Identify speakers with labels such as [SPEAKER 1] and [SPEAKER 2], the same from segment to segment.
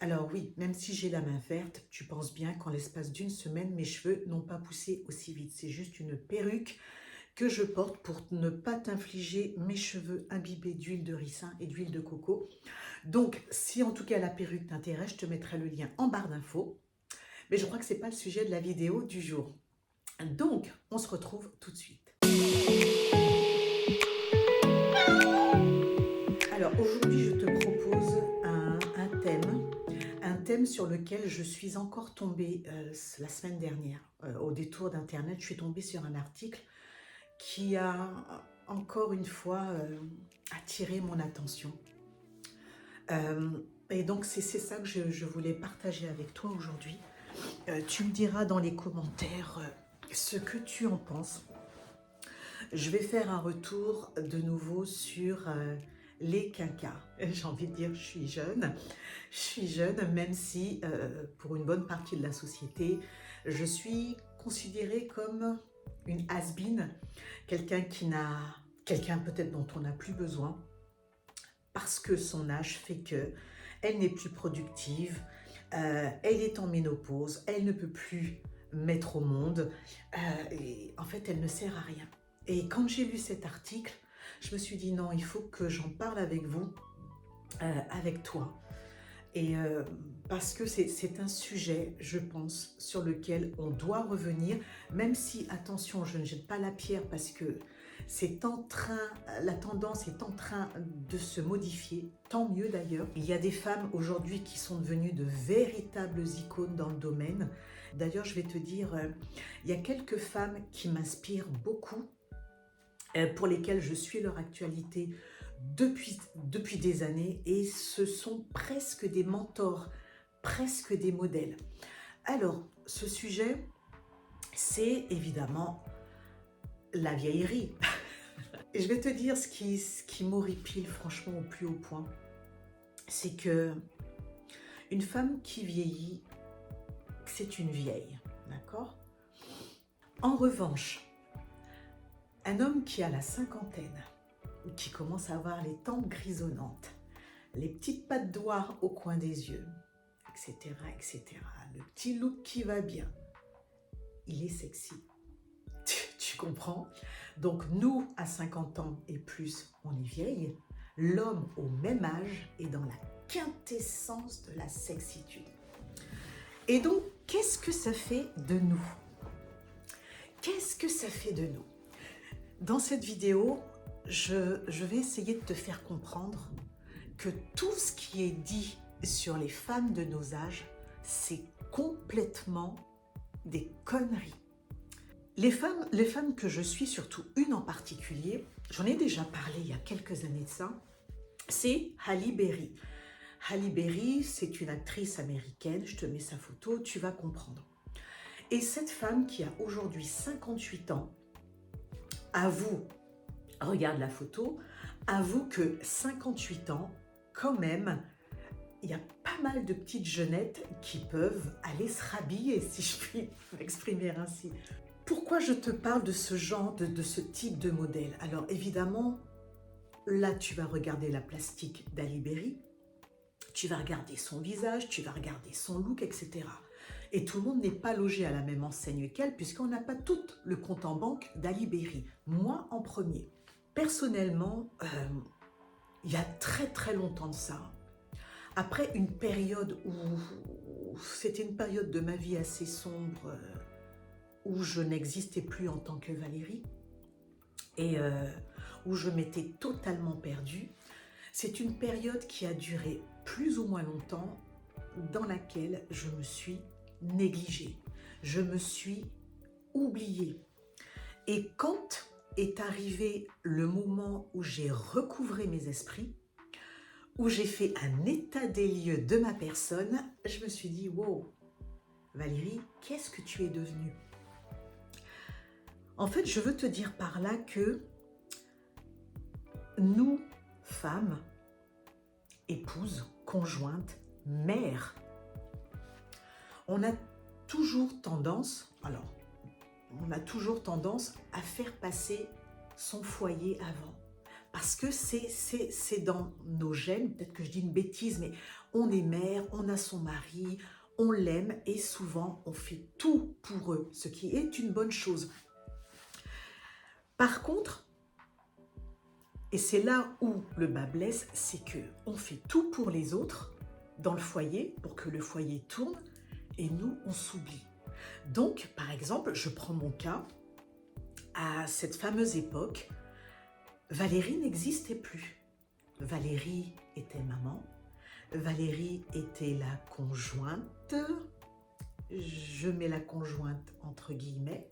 [SPEAKER 1] Alors oui, même si j'ai la main verte, tu penses bien qu'en l'espace d'une semaine, mes cheveux n'ont pas poussé aussi vite. C'est juste une perruque que je porte pour ne pas t'infliger mes cheveux imbibés d'huile de ricin et d'huile de coco. Donc, si en tout cas la perruque t'intéresse, je te mettrai le lien en barre d'infos. Mais je crois que ce n'est pas le sujet de la vidéo du jour. Donc, on se retrouve tout de suite. Alors, aujourd'hui, je te propose un thème sur lequel je suis encore tombée la semaine dernière. Au détour d'Internet, je suis tombée sur un article qui a encore une fois attiré mon attention. Et donc, c'est ça que je voulais partager avec toi aujourd'hui. Tu me diras dans les commentaires ce que tu en penses. Je vais faire un retour de nouveau sur les quinquas. J'ai envie de dire, je suis jeune. Je suis jeune, même si pour une bonne partie de la société, je suis considérée comme une has-been, quelqu'un peut-être dont on n'a plus besoin, parce que son âge fait que elle n'est plus productive, elle est en ménopause, elle ne peut plus mettre au monde, et en fait elle ne sert à rien. Et quand j'ai lu cet article, je me suis dit non, il faut que j'en parle avec vous, avec toi. Et parce que c'est un sujet, je pense, sur lequel on doit revenir, même si, attention, je ne jette pas la pierre parce que la tendance est en train de se modifier, tant mieux d'ailleurs. Il y a des femmes aujourd'hui qui sont devenues de véritables icônes dans le domaine. D'ailleurs, je vais te dire, il y a quelques femmes qui m'inspirent beaucoup, pour lesquelles je suis leur actualité depuis des années, et ce sont presque des mentors, presque des modèles. Alors, ce sujet, c'est évidemment la vieillerie. Et je vais te dire ce qui m'horripile franchement au plus haut point, c'est que une femme qui vieillit, c'est une vieille, d'accord? En revanche, un homme qui a la cinquantaine, qui commence à avoir les tempes grisonnantes, les petites pattes noires au coin des yeux, etc., etc., le petit look qui va bien, il est sexy. Tu comprends? Donc nous, à 50 ans et plus, on est vieille. L'homme au même âge est dans la quintessence de la sexitude. Et donc, qu'est-ce que ça fait de nous? Qu'est-ce que ça fait de nous? Dans cette vidéo, je vais essayer de te faire comprendre que tout ce qui est dit sur les femmes de nos âges, c'est complètement des conneries. Les femmes que je suis, surtout une en particulier, j'en ai déjà parlé il y a quelques années de ça, c'est Halle Berry. Halle Berry, c'est une actrice américaine, je te mets sa photo, tu vas comprendre. Et cette femme qui a aujourd'hui 58 ans, avoue, regarde la photo, avoue que 58 ans, quand même, il y a pas mal de petites jeunettes qui peuvent aller se rhabiller, si je puis m'exprimer ainsi. Pourquoi je te parle de ce genre, de ce type de modèle? Alors évidemment, là tu vas regarder la plastique d'Halle Berry, tu vas regarder son visage, tu vas regarder son look, etc. Et tout le monde n'est pas logé à la même enseigne qu'elle, puisqu'on n'a pas tout le compte en banque d'Halle Berry. Moi en premier. Personnellement, il y a très très longtemps de ça, après une période où c'était une période de ma vie assez sombre, où je n'existais plus en tant que Valérie, et où je m'étais totalement perdue. C'est une période qui a duré plus ou moins longtemps, dans laquelle je me suis négligée, je me suis oubliée. Et quand est arrivé le moment où j'ai recouvré mes esprits, où j'ai fait un état des lieux de ma personne, je me suis dit, wow, Valérie, qu'est-ce que tu es devenue? En fait, je veux te dire par là que nous, femmes, épouses, conjointes, mères, on a toujours tendance, à faire passer son foyer avant. Parce que c'est dans nos gènes, peut-être que je dis une bêtise, mais on est mère, on a son mari, on l'aime et souvent on fait tout pour eux, ce qui est une bonne chose. Par contre, et c'est là où le bas blesse, c'est que on fait tout pour les autres dans le foyer pour que le foyer tourne et nous, on s'oublie. Donc, par exemple, je prends mon cas, à cette fameuse époque, Valérie n'existait plus. Valérie était maman, Valérie était la conjointe, je mets la conjointe entre guillemets,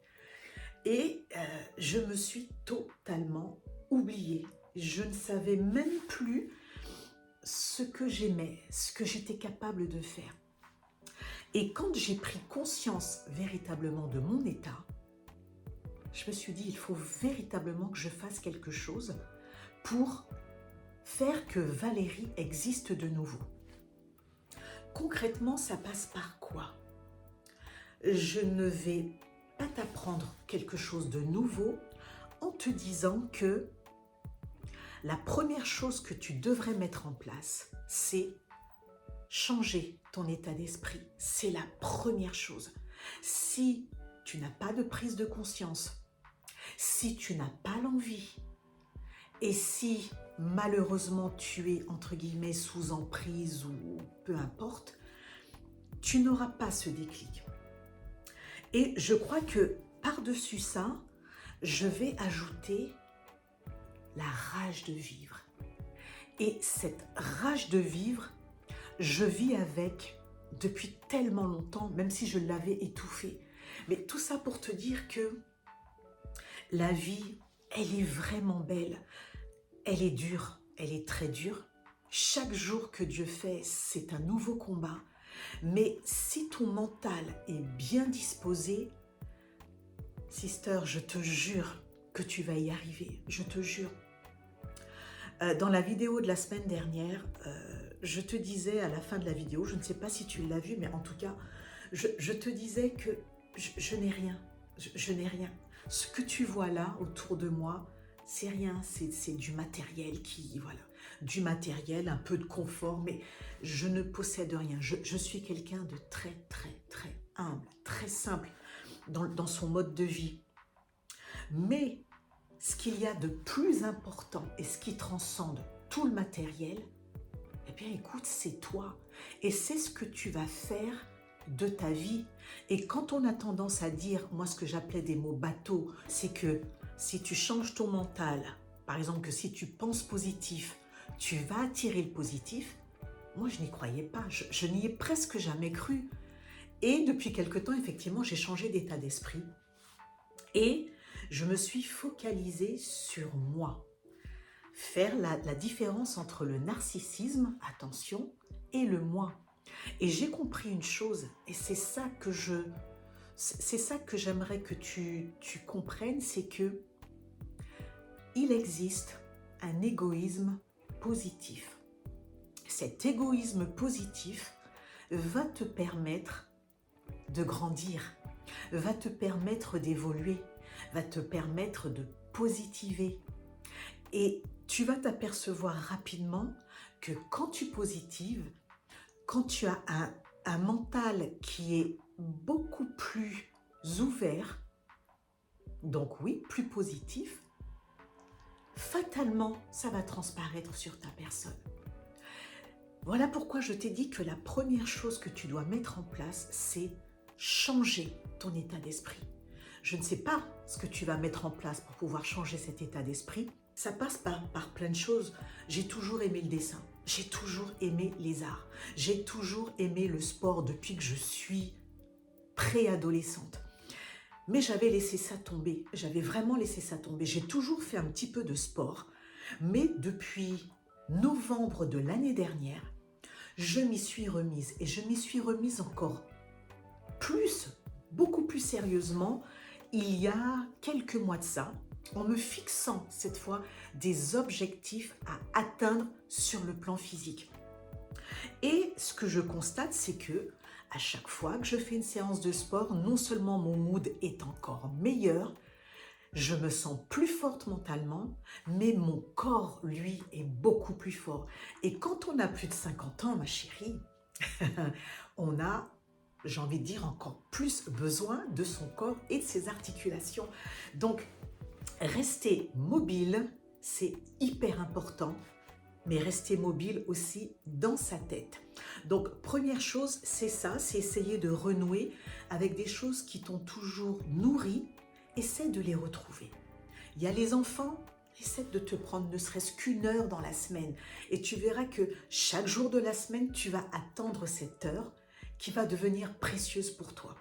[SPEAKER 1] et je me suis totalement oubliée. Je ne savais même plus ce que j'aimais, ce que j'étais capable de faire. Et quand j'ai pris conscience véritablement de mon état, je me suis dit, il faut véritablement que je fasse quelque chose pour faire que Valérie existe de nouveau. Concrètement, ça passe par quoi? Je ne vais pas t'apprendre quelque chose de nouveau en te disant que la première chose que tu devrais mettre en place, c'est changer ton état d'esprit. C'est la première chose. Si tu n'as pas de prise de conscience, si tu n'as pas l'envie, et si malheureusement tu es entre guillemets sous emprise ou peu importe, tu n'auras pas ce déclic. Et je crois que par-dessus ça, je vais ajouter la rage de vivre. Et cette rage de vivre, je vis avec depuis tellement longtemps, même si je l'avais étouffée. Mais tout ça pour te dire que la vie, elle est vraiment belle. Elle est dure, elle est très dure. Chaque jour que Dieu fait, c'est un nouveau combat. Mais si ton mental est bien disposé, sister, je te jure que tu vas y arriver. Je te jure. Dans la vidéo de la semaine dernière, je te disais à la fin de la vidéo, je ne sais pas si tu l'as vu, mais en tout cas, je te disais que je n'ai rien. Je n'ai rien. Ce que tu vois là autour de moi, c'est rien. C'est du matériel voilà, du matériel, un peu de confort, mais je ne possède rien. Je suis quelqu'un de très, très, très humble, très simple dans son mode de vie. Mais ce qu'il y a de plus important et ce qui transcende tout le matériel, eh bien écoute, c'est toi. Et c'est ce que tu vas faire de ta vie. Et quand on a tendance à dire, moi ce que j'appelais des mots bateaux, c'est que si tu changes ton mental, par exemple que si tu penses positif, tu vas attirer le positif, moi je n'y croyais pas, je n'y ai presque jamais cru. Et depuis quelque temps, effectivement, j'ai changé d'état d'esprit. Et je me suis focalisée sur moi. Faire la différence entre le narcissisme, attention, et le moi. Et j'ai compris une chose, et c'est ça que j'aimerais que tu comprennes, c'est que il existe un égoïsme positif. Cet égoïsme positif va te permettre de grandir, va te permettre d'évoluer, va te permettre de positiver. Et tu vas t'apercevoir rapidement que quand tu positives, quand tu as un mental qui est beaucoup plus ouvert, donc oui, plus positif, fatalement, ça va transparaître sur ta personne. Voilà pourquoi je t'ai dit que la première chose que tu dois mettre en place, c'est changer ton état d'esprit. Je ne sais pas ce que tu vas mettre en place pour pouvoir changer cet état d'esprit. Ça passe par plein de choses. J'ai toujours aimé le dessin. J'ai toujours aimé les arts. J'ai toujours aimé le sport depuis que je suis préadolescente. Mais j'avais laissé ça tomber. J'avais vraiment laissé ça tomber. J'ai toujours fait un petit peu de sport. Mais depuis novembre de l'année dernière, je m'y suis remise. Et je m'y suis remise encore plus, beaucoup plus sérieusement, il y a quelques mois de ça, en me fixant cette fois des objectifs à atteindre sur le plan physique. Et ce que je constate, c'est que à chaque fois que je fais une séance de sport, non seulement mon mood est encore meilleur, je me sens plus forte mentalement, mais mon corps, lui, est beaucoup plus fort. Et quand on a plus de 50 ans, ma chérie, on a, j'ai envie de dire, encore plus besoin de son corps et de ses articulations. Donc, rester mobile, c'est hyper important, mais rester mobile aussi dans sa tête. Donc, première chose, c'est ça, c'est essayer de renouer avec des choses qui t'ont toujours nourri. Essaie de les retrouver. Il y a les enfants, essaie de te prendre ne serait-ce qu'une heure dans la semaine et tu verras que chaque jour de la semaine, tu vas attendre cette heure qui va devenir précieuse pour toi.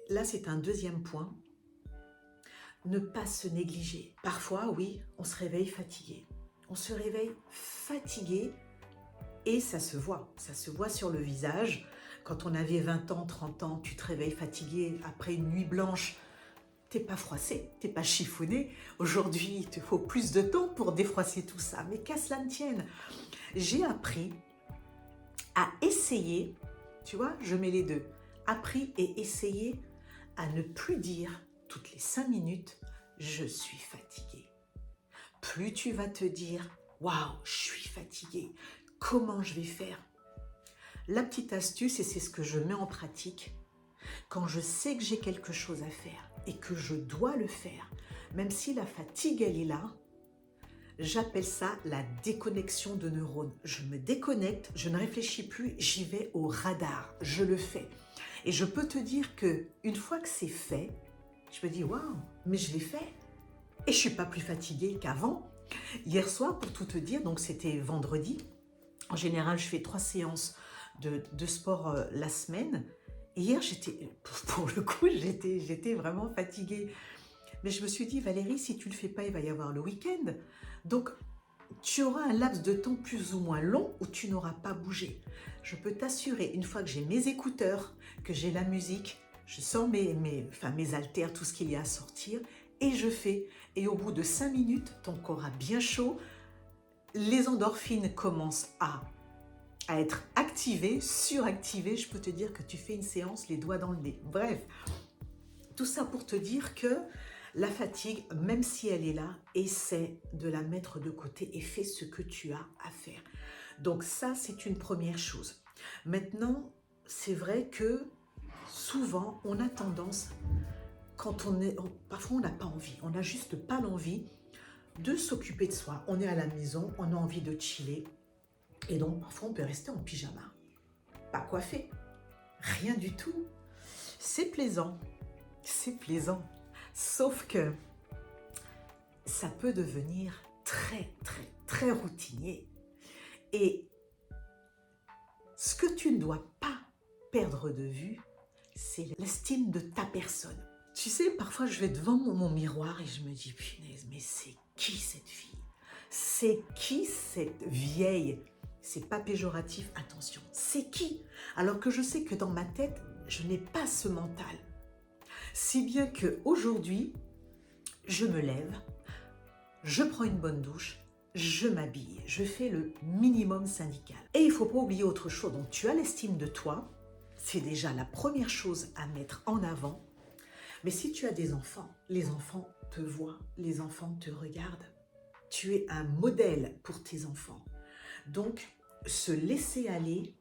[SPEAKER 1] Là, c'est un deuxième point. Ne pas se négliger. Parfois, oui, on se réveille fatigué. On se réveille fatigué et ça se voit sur le visage. Quand on avait 20 ans, 30 ans, tu te réveilles fatigué après une nuit blanche, t'es pas froissé, t'es pas chiffonné. Aujourd'hui, il te faut plus de temps pour défroisser tout ça. Mais qu'à cela ne tienne, j'ai appris à essayer, tu vois, je mets les deux, appris et essayé à ne plus dire toutes les 5 minutes, je suis fatiguée. Plus tu vas te dire, waouh, je suis fatiguée, comment je vais faire? La petite astuce, et c'est ce que je mets en pratique, quand je sais que j'ai quelque chose à faire et que je dois le faire, même si la fatigue, elle est là, j'appelle ça la déconnexion de neurones. Je me déconnecte, je ne réfléchis plus, j'y vais au radar, je le fais. Et je peux te dire que une fois que c'est fait, je me dis waouh, mais je l'ai fait. Et je ne suis pas plus fatiguée qu'avant. Hier soir, pour tout te dire, donc c'était vendredi. En général, je fais 3 séances de sport la semaine. Et hier, pour le coup, j'étais vraiment fatiguée. Mais je me suis dit, Valérie, si tu ne le fais pas, il va y avoir le week-end. Donc, tu auras un laps de temps plus ou moins long où tu n'auras pas bougé. Je peux t'assurer, une fois que j'ai mes écouteurs, que j'ai la musique, je sors mes haltères, tout ce qu'il y a à sortir, et je fais. Et au bout de 5 minutes, ton corps a bien chaud, les endorphines commencent à être activées, suractivées. Je peux te dire que tu fais une séance les doigts dans le nez. Bref, tout ça pour te dire que la fatigue, même si elle est là, essaie de la mettre de côté et fais ce que tu as à faire. Donc ça, c'est une première chose. Maintenant, c'est vrai que souvent, on a tendance, parfois on n'a pas envie, on n'a juste pas l'envie de s'occuper de soi. On est à la maison, on a envie de chiller. Et donc, parfois, on peut rester en pyjama. Pas coiffé. Rien du tout. C'est plaisant. C'est plaisant. Sauf que ça peut devenir très, très, très routinier. Et ce que tu ne dois pas perdre de vue, c'est l'estime de ta personne. Tu sais, parfois, je vais devant mon miroir et je me dis, punaise, mais c'est qui cette fille? C'est qui cette vieille? C'est pas péjoratif, attention. C'est qui? Alors que je sais que dans ma tête, je n'ai pas ce mental. Si bien qu'aujourd'hui, je me lève, je prends une bonne douche, je m'habille, je fais le minimum syndical. Et il ne faut pas oublier autre chose. Donc tu as l'estime de toi, c'est déjà la première chose à mettre en avant. Mais si tu as des enfants, les enfants te voient, les enfants te regardent. Tu es un modèle pour tes enfants. Donc, se laisser aller,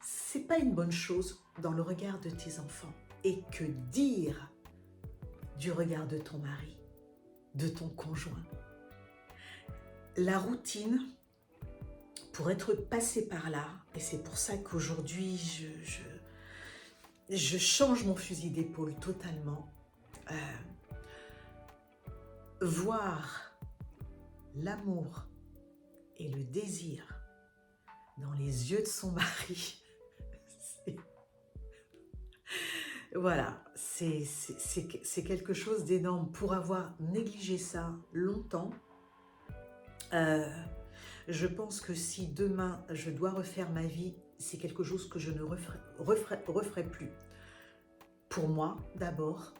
[SPEAKER 1] c'est pas une bonne chose dans le regard de tes enfants. Et que dire du regard de ton mari, de ton conjoint? La routine, pour être passé par là, et c'est pour ça qu'aujourd'hui, je change mon fusil d'épaule totalement, voir l'amour et le désir dans les yeux de son mari, voilà, c'est quelque chose d'énorme. Pour avoir négligé ça longtemps, je pense que si demain je dois refaire ma vie, c'est quelque chose que je ne referai plus. Pour moi d'abord,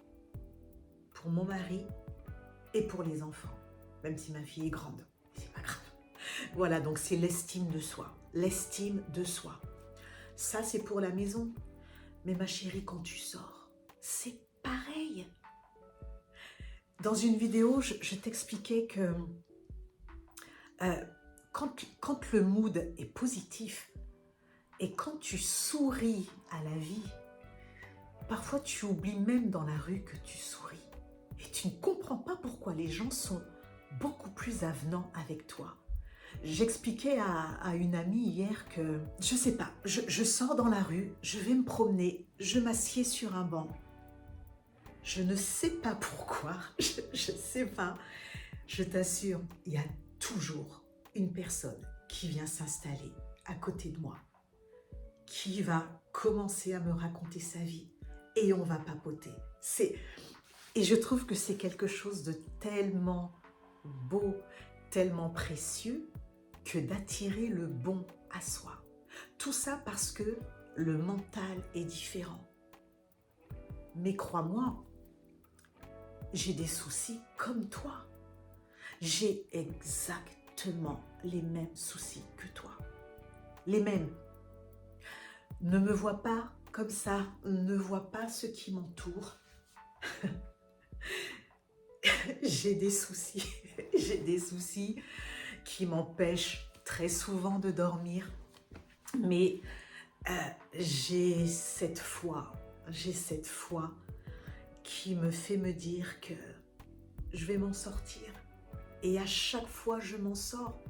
[SPEAKER 1] pour mon mari et pour les enfants, même si ma fille est grande, c'est pas grave. Voilà, donc c'est l'estime de soi, l'estime de soi. Ça, c'est pour la maison. Mais ma chérie, quand tu sors, c'est pareil. Dans une vidéo, je t'expliquais que quand le mood est positif et quand tu souris à la vie, parfois tu oublies même dans la rue que tu souris. Et tu ne comprends pas pourquoi les gens sont beaucoup plus avenants avec toi. J'expliquais à une amie hier que, je sais pas, je sors dans la rue, je vais me promener, je m'assieds sur un banc. Je ne sais pas pourquoi, je sais pas. Je t'assure, il y a toujours une personne qui vient s'installer à côté de moi, qui va commencer à me raconter sa vie et on va papoter. Et je trouve que c'est quelque chose de tellement beau, tellement précieux que d'attirer le bon à soi. Tout ça parce que le mental est différent. Mais crois-moi, j'ai des soucis comme toi. J'ai exactement les mêmes soucis que toi. Les mêmes. Ne me vois pas comme ça, ne vois pas ce qui m'entoure. J'ai des soucis, j'ai des soucis qui m'empêchent très souvent de dormir. Mais j'ai cette foi qui me fait me dire que je vais m'en sortir. Et à chaque fois, je m'en sors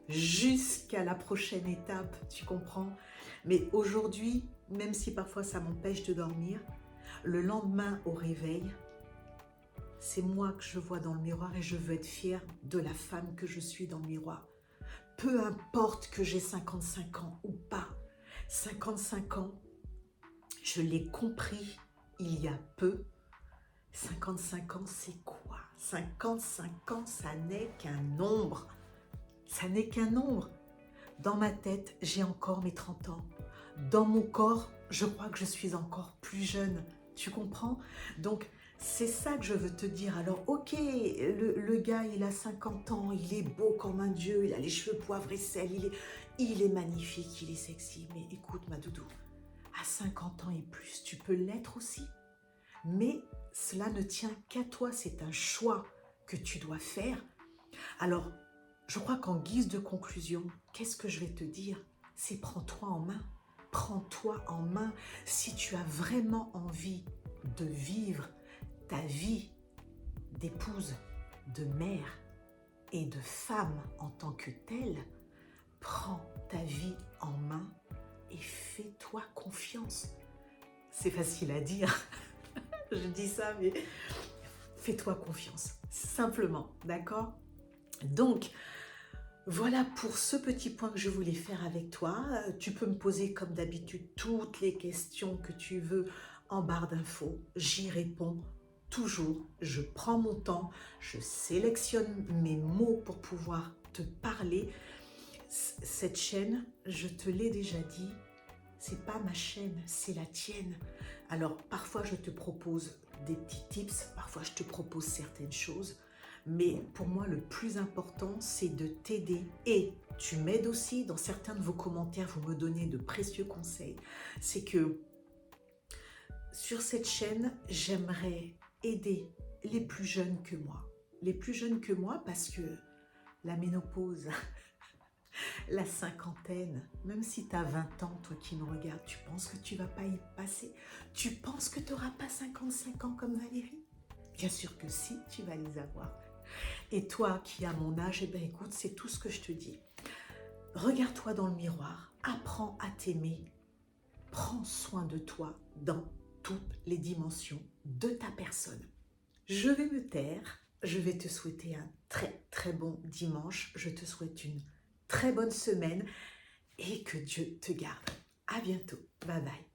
[SPEAKER 1] jusqu'à la prochaine étape, tu comprends? Mais aujourd'hui, même si parfois ça m'empêche de dormir, le lendemain au réveil, c'est moi que je vois dans le miroir et je veux être fière de la femme que je suis dans le miroir. Peu importe que j'ai 55 ans ou pas, 55 ans, je l'ai compris il y a peu. 55 ans, c'est quoi? 55 ans, ça n'est qu'un nombre. Ça n'est qu'un nombre. Dans ma tête, j'ai encore mes 30 ans. Dans mon corps, je crois que je suis encore plus jeune. Tu comprends? Donc, c'est ça que je veux te dire. Alors, ok, le gars, il a 50 ans, il est beau comme un dieu, il a les cheveux poivre et sel, il est magnifique, il est sexy. Mais écoute, ma doudou, à 50 ans et plus, tu peux l'être aussi. Mais cela ne tient qu'à toi, c'est un choix que tu dois faire. Alors, je crois qu'en guise de conclusion, qu'est-ce que je vais te dire? C'est prends-toi en main. Prends-toi en main si tu as vraiment envie de vivre ta vie d'épouse, de mère et de femme en tant que telle. Prends ta vie en main et fais-toi confiance. C'est facile à dire, je dis ça, mais fais-toi confiance, simplement, d'accord? Donc, voilà pour ce petit point que je voulais faire avec toi. Tu peux me poser comme d'habitude toutes les questions que tu veux en barre d'infos. J'y réponds toujours. Je prends mon temps, je sélectionne mes mots pour pouvoir te parler. Cette chaîne, je te l'ai déjà dit, c'est pas ma chaîne, c'est la tienne. Alors parfois je te propose des petits tips, parfois je te propose certaines choses. Mais pour moi, le plus important, c'est de t'aider. Et tu m'aides aussi, dans certains de vos commentaires, vous me donnez de précieux conseils. C'est que sur cette chaîne, j'aimerais aider les plus jeunes que moi. Les plus jeunes que moi parce que la ménopause, la cinquantaine, même si tu as 20 ans, toi qui me regardes, tu penses que tu ne vas pas y passer? Tu penses que tu n'auras pas 55 ans comme Valérie? Bien sûr que si, tu vas les avoir. Et toi qui as mon âge, eh bien écoute, c'est tout ce que je te dis. Regarde-toi dans le miroir, apprends à t'aimer, prends soin de toi dans toutes les dimensions de ta personne. Je vais me taire, je vais te souhaiter un très très bon dimanche, je te souhaite une très bonne semaine et que Dieu te garde. À bientôt, bye bye.